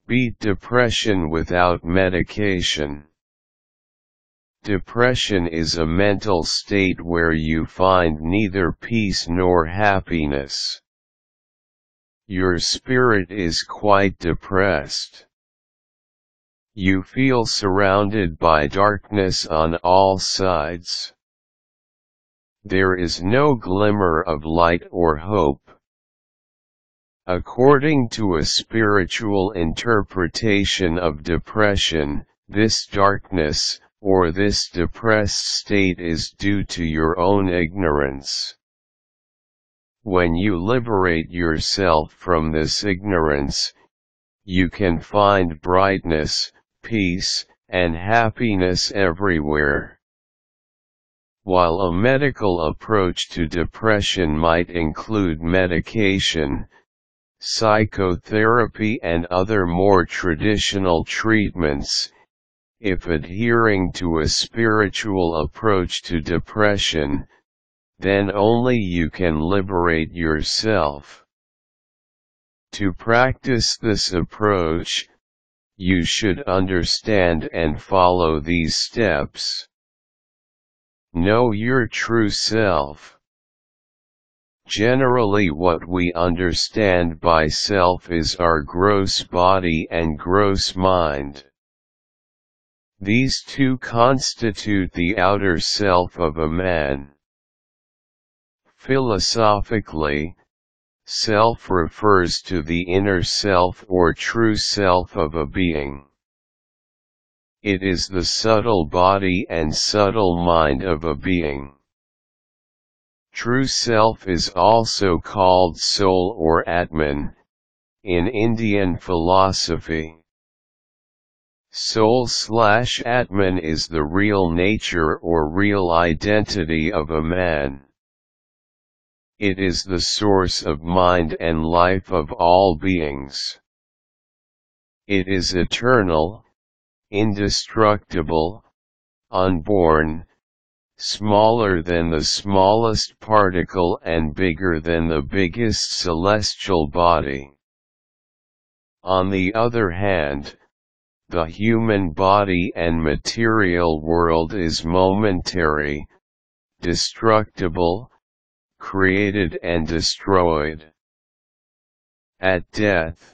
Beat depression without medication. Depression is a mental state where you find neither peace nor happiness. Your spirit is quite depressed. You feel surrounded by darkness on all sides. There is no glimmer of light or hope. According to a spiritual interpretation of depression, this darkness, or this depressed state, is due to your own ignorance. When you liberate yourself from this ignorance, you can find brightness, peace, and happiness everywhere. While a medical approach to depression might include medication, psychotherapy and other more traditional treatments, if adhering to a spiritual approach to depression, then only you can liberate yourself. To practice this approach, you should understand and follow these steps. Know your true self. Generally, what we understand by self is our gross body and gross mind. These two constitute the outer self of a man. Philosophically, self refers to the inner self or true self of a being. It is the subtle body and subtle mind of a being. True self is also called soul or Atman, in Indian philosophy. Soul/Atman is the real nature or real identity of a man. It is the source of mind and life of all beings. It is eternal, indestructible, unborn, smaller than the smallest particle and bigger than the biggest celestial body. On the other hand, the human body and material world is momentary, destructible, created and destroyed. At death,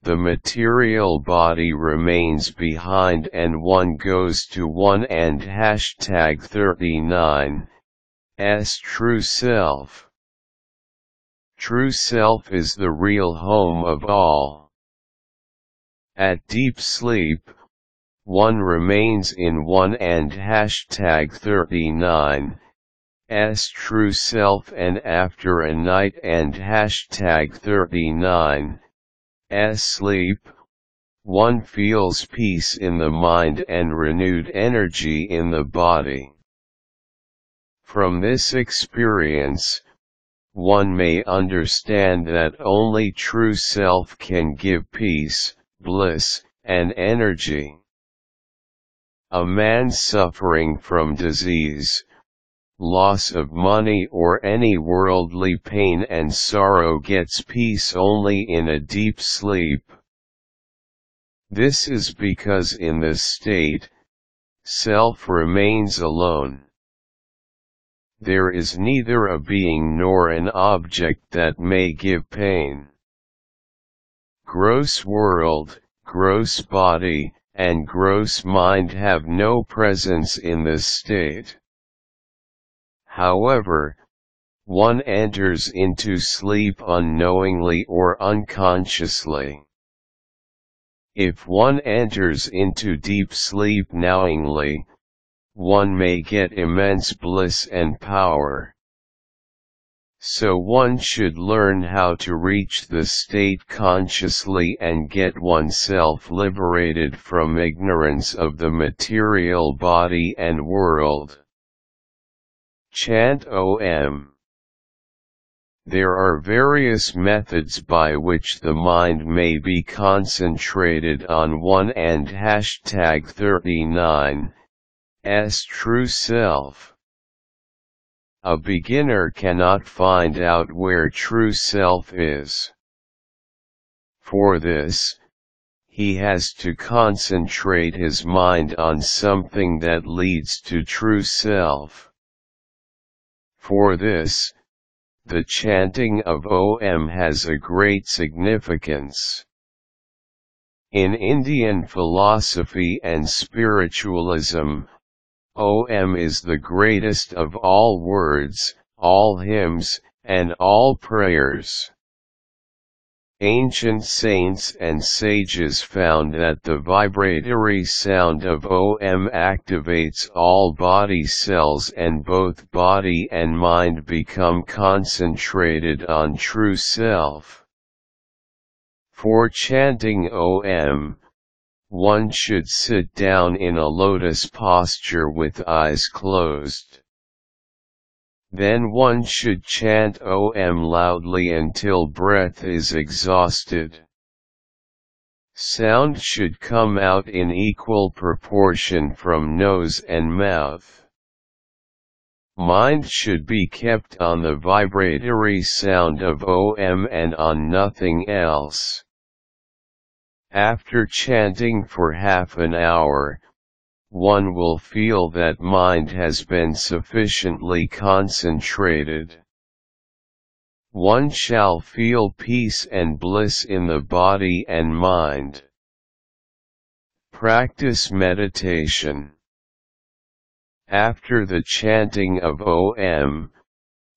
the material body remains behind and one goes to one and #39's true self. True self is the real home of all. At deep sleep, one remains in one and #39's true self, and after a night and #39's sleep, one feels peace in the mind and renewed energy in the body. From this experience, one may understand that only true self can give peace, bliss, and energy. A man suffering from disease, loss of money or any worldly pain and sorrow gets peace only in a deep sleep. This is because in this state, self remains alone. There is neither a being nor an object that may give pain. Gross world, gross body, and gross mind have no presence in this state. However, one enters into sleep unknowingly or unconsciously. If one enters into deep sleep knowingly, one may get immense bliss and power. So one should learn how to reach the state consciously and get oneself liberated from ignorance of the material body and world. Chant OM. There are various methods by which the mind may be concentrated on one and #39's true self. A beginner cannot find out where true self is. For this, he has to concentrate his mind on something that leads to true self. For this, the chanting of OM has a great significance. In Indian philosophy and spiritualism, OM is the greatest of all words, all hymns, and all prayers. Ancient saints and sages found that the vibratory sound of OM activates all body cells and both body and mind become concentrated on true self. For chanting OM, one should sit down in a lotus posture with eyes closed. Then one should chant OM loudly until breath is exhausted. Sound should come out in equal proportion from nose and mouth. Mind should be kept on the vibratory sound of OM and on nothing else. After chanting for half an hour, one will feel that mind has been sufficiently concentrated. One shall feel peace and bliss in the body and mind. Practice meditation. After the chanting of OM,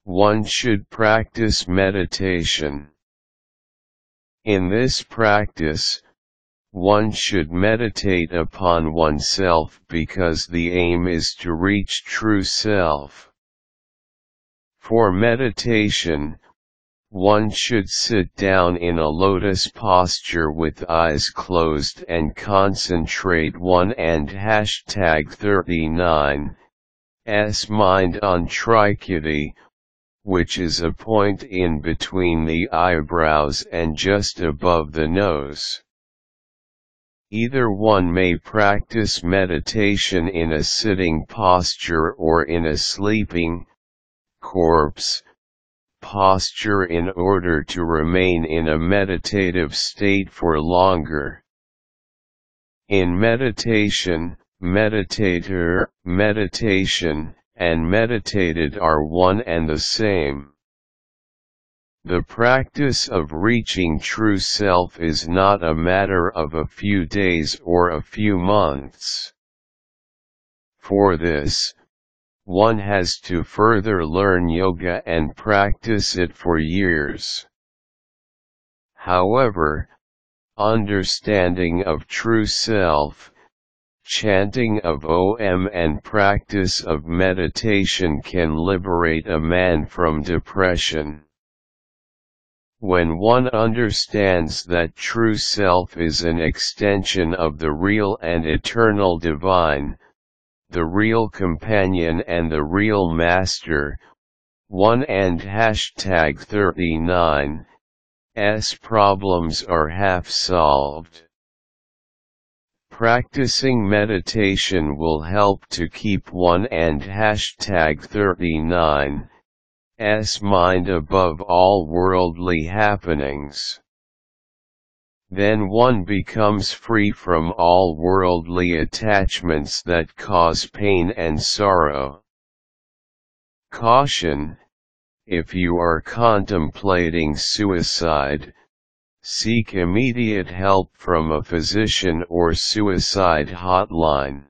one should practice meditation. In this practice, one should meditate upon oneself because the aim is to reach true self. For meditation, one should sit down in a lotus posture with eyes closed and concentrate one and #39's mind on Trikuti, which is a point in between the eyebrows and just above the nose. Either one may practice meditation in a sitting posture or in a sleeping, corpse, posture in order to remain in a meditative state for longer. In meditation, meditator, meditation, and meditated are one and the same. The practice of reaching true self is not a matter of a few days or a few months. For this, one has to further learn yoga and practice it for years. However, understanding of true self, chanting of OM and practice of meditation can liberate a man from depression. When one understands that true self is an extension of the real and eternal divine, the real companion and the real master, one and #39's problems are half solved. Practicing meditation will help to keep one and #39's mind above all worldly happenings. Then one becomes free from all worldly attachments that cause pain and sorrow. Caution: if you are contemplating suicide, seek immediate help from a physician or suicide hotline.